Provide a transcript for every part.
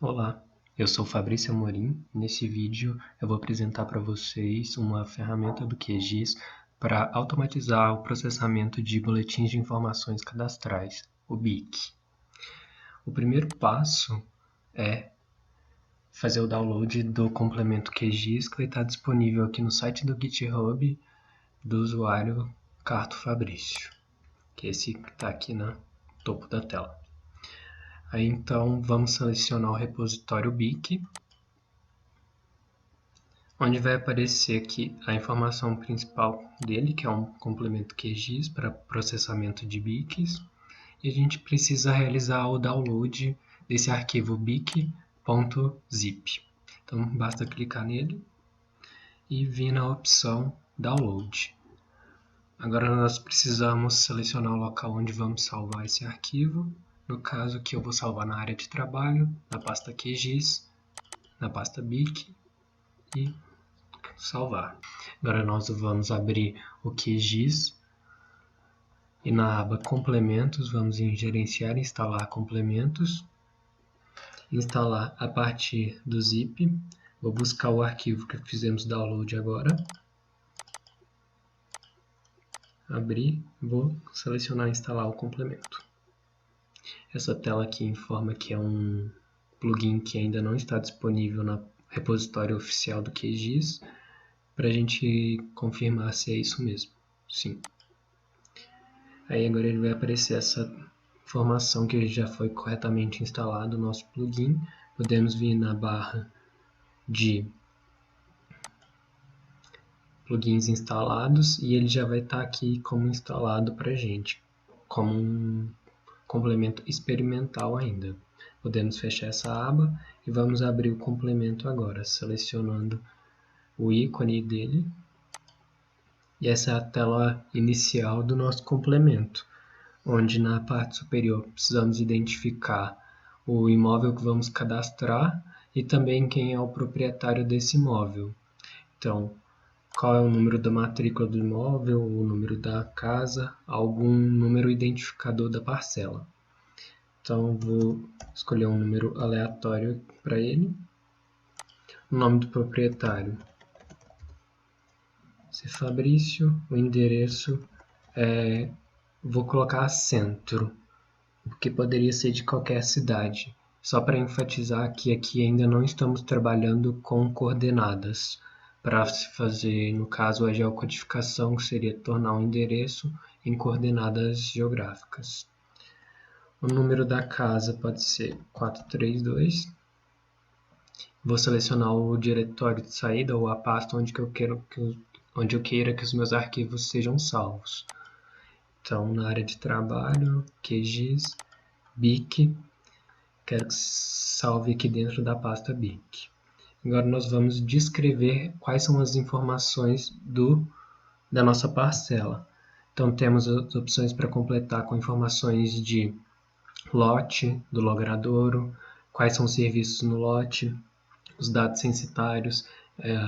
Olá, eu sou Fabrício Amorim. Nesse vídeo eu vou apresentar para vocês uma ferramenta do QGIS para automatizar o processamento de boletins de informações cadastrais, o BIC. O primeiro passo é fazer o download do complemento QGIS que vai estar disponível aqui no site do GitHub do usuário Carto Fabrício, que é esse que está aqui no topo da tela. Aí então vamos selecionar o repositório BIC, onde vai aparecer aqui a informação principal dele, que é um complemento QGIS para processamento de BICs, e a gente precisa realizar o download desse arquivo bic.zip. Então basta clicar nele e vir na opção Download. Agora nós precisamos selecionar o local onde vamos salvar esse arquivo. No caso aqui eu vou salvar na área de trabalho, na pasta QGIS, na pasta BIC e salvar. Agora nós vamos abrir o QGIS e na aba Complementos vamos em Gerenciar e Instalar Complementos. Instalar a partir do zip. Vou buscar o arquivo que fizemos download agora. Abrir, vou selecionar Instalar o complemento. Essa tela aqui informa que é um plugin que ainda não está disponível no repositório oficial do QGIS, para a gente confirmar se é isso mesmo. Sim. Aí agora ele vai aparecer essa informação que já foi corretamente instalado o nosso plugin. Podemos vir na barra de plugins instalados e ele já vai estar aqui como instalado para a gente, como um complemento experimental ainda. Podemos fechar essa aba e vamos abrir o complemento agora, selecionando o ícone dele. E essa é a tela inicial do nosso complemento, onde na parte superior precisamos identificar o imóvel que vamos cadastrar e também quem é o proprietário desse imóvel. Então, qual é o número da matrícula do imóvel, o número da casa, algum número identificador da parcela. Então, vou escolher um número aleatório para ele. O nome do proprietário é Fabrício, o endereço vou colocar centro, porque poderia ser de qualquer cidade, só para enfatizar que aqui ainda não estamos trabalhando com coordenadas, para se fazer, no caso, a geocodificação, que seria tornar um endereço em coordenadas geográficas. O número da casa pode ser 432. Vou selecionar o diretório de saída ou a pasta onde eu queira que os meus arquivos sejam salvos. Então, na área de trabalho, QGIS, BIC, quero que salve aqui dentro da pasta BIC. Agora nós vamos descrever quais são as informações da nossa parcela. Então, temos as opções para completar com informações de lote, do logradouro, quais são os serviços no lote, os dados censitários,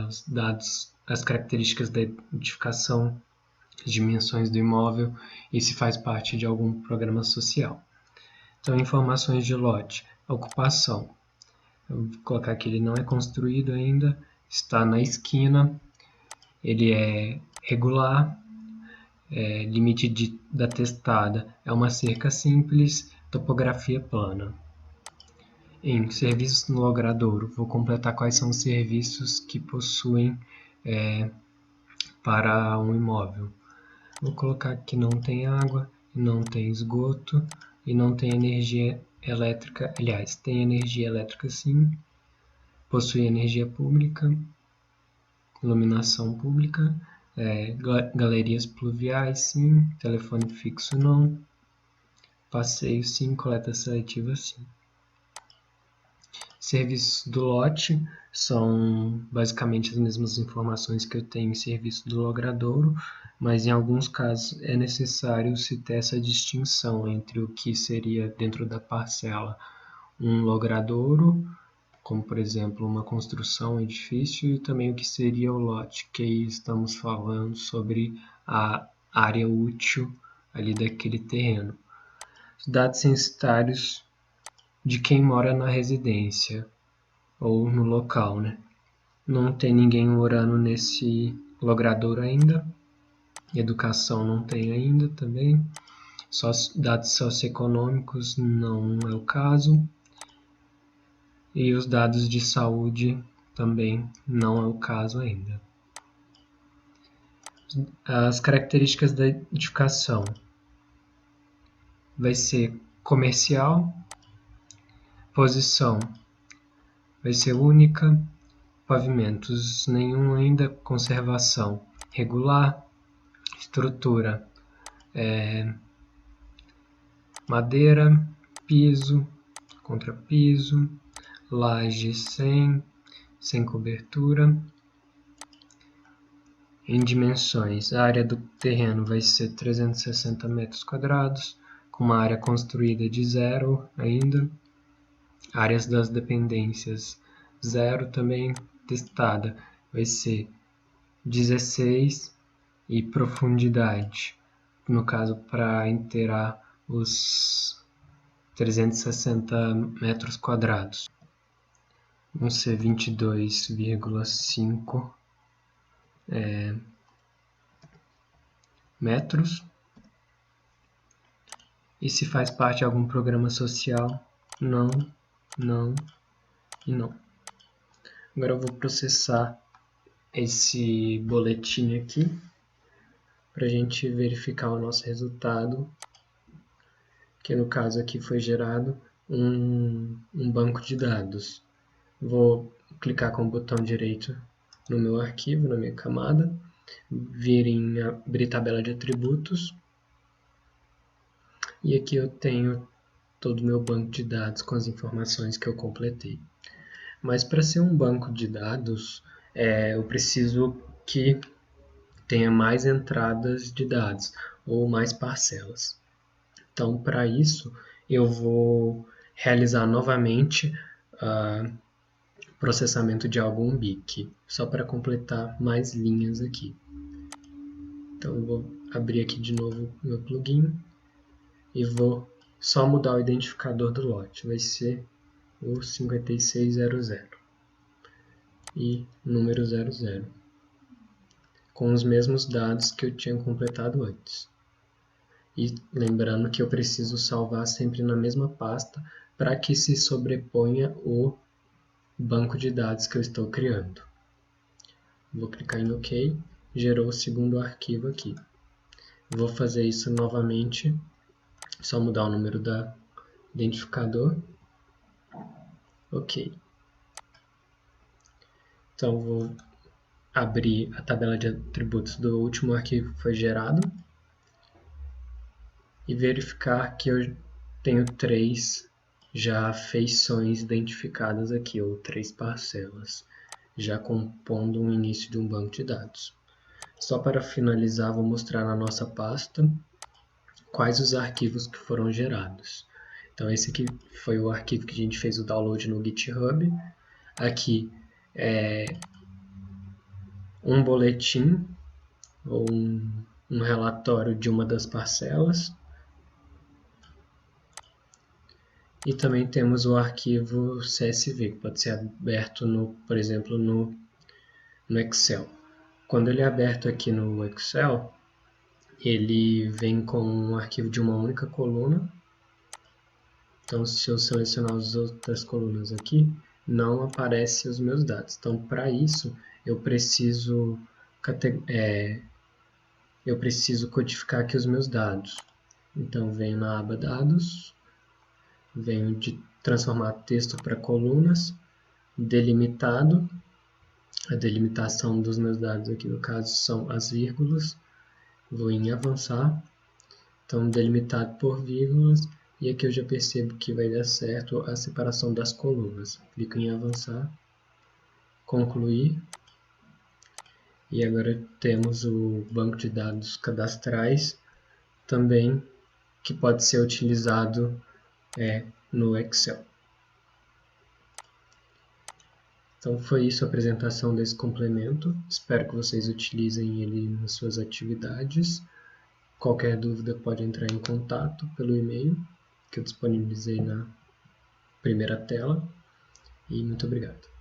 os dados, as características da edificação, as dimensões do imóvel e se faz parte de algum programa social. Então, informações de lote, ocupação. Eu vou colocar que ele não é construído ainda, está na esquina, ele é regular, limite da testada é uma cerca simples, topografia plana. Em serviços no logradouro, vou completar quais são os serviços que possuem para um imóvel. Vou colocar que não tem água, não tem esgoto e não tem energia elétrica. Aliás, tem energia elétrica sim, possui energia pública, iluminação pública, galerias pluviais sim, telefone fixo não, passeio sim, coleta seletiva sim. Serviços do lote são basicamente as mesmas informações que eu tenho em serviço do logradouro, mas em alguns casos é necessário se ter essa distinção entre o que seria dentro da parcela um logradouro, como por exemplo uma construção, um edifício, e também o que seria o lote, que aí estamos falando sobre a área útil ali daquele terreno. Os dados censitários de quem mora na residência ou no local, né? Não tem ninguém morando nesse logrador ainda. Educação não tem ainda também. Só dados socioeconômicos não é o caso. E os dados de saúde também não é o caso ainda. As características da edificação vai ser comercial, posição vai ser única, pavimentos nenhum ainda, conservação regular, estrutura madeira, piso, contrapiso, laje sem cobertura. Em dimensões, a área do terreno vai ser 360 metros quadrados, com uma área construída de 0 ainda. Áreas das dependências, 0 também testada, vai ser 16 e profundidade, no caso para inteirar os 360 metros quadrados. Vão ser 22,5 metros. E se faz parte de algum programa social? Não, não e não. Agora eu vou processar esse boletim aqui para a gente verificar o nosso resultado, que no caso aqui foi gerado um banco de dados. Vou clicar com o botão direito no meu arquivo, na minha camada, vir em abrir tabela de atributos, e aqui eu tenho todo o meu banco de dados com as informações que eu completei. Mas para ser um banco de dados, eu preciso que tenha mais entradas de dados ou mais parcelas. Então, para isso, eu vou realizar novamente processamento de algum BIC, só para completar mais linhas aqui. Então, eu vou abrir aqui de novo meu plugin e vou só mudar o identificador do lote. Vai ser o 5600 e número 00, com os mesmos dados que eu tinha completado antes. E lembrando que eu preciso salvar sempre na mesma pasta para que se sobreponha o banco de dados que eu estou criando. Vou clicar em OK, gerou o segundo arquivo aqui. Vou fazer isso novamente, só mudar o número do identificador. OK. Então vou abrir a tabela de atributos do último arquivo que foi gerado e verificar que eu tenho 3 já feições identificadas aqui, ou 3 parcelas, já compondo o início de um banco de dados. Só para finalizar, vou mostrar na nossa pasta quais os arquivos que foram gerados. Então esse aqui foi o arquivo que a gente fez o download no GitHub. Aqui é um boletim ou um relatório de uma das parcelas. E também temos o arquivo CSV, que pode ser aberto, por exemplo, no Excel. Quando ele é aberto aqui no Excel, ele vem com um arquivo de uma única coluna. Então, se eu selecionar as outras colunas aqui, não aparecem os meus dados. Então, para isso, eu preciso codificar aqui os meus dados. Então, venho na aba Dados, venho de transformar texto para colunas, delimitado. A delimitação dos meus dados aqui, no caso, são as vírgulas. Vou em avançar. Então, delimitado por vírgulas. E aqui eu já percebo que vai dar certo a separação das colunas. Clico em avançar. Concluir. E agora temos o banco de dados cadastrais também, que pode ser utilizado no Excel. Então foi isso a apresentação desse complemento. Espero que vocês utilizem ele nas suas atividades. Qualquer dúvida pode entrar em contato pelo e-mail que eu disponibilizei na primeira tela. E muito obrigado.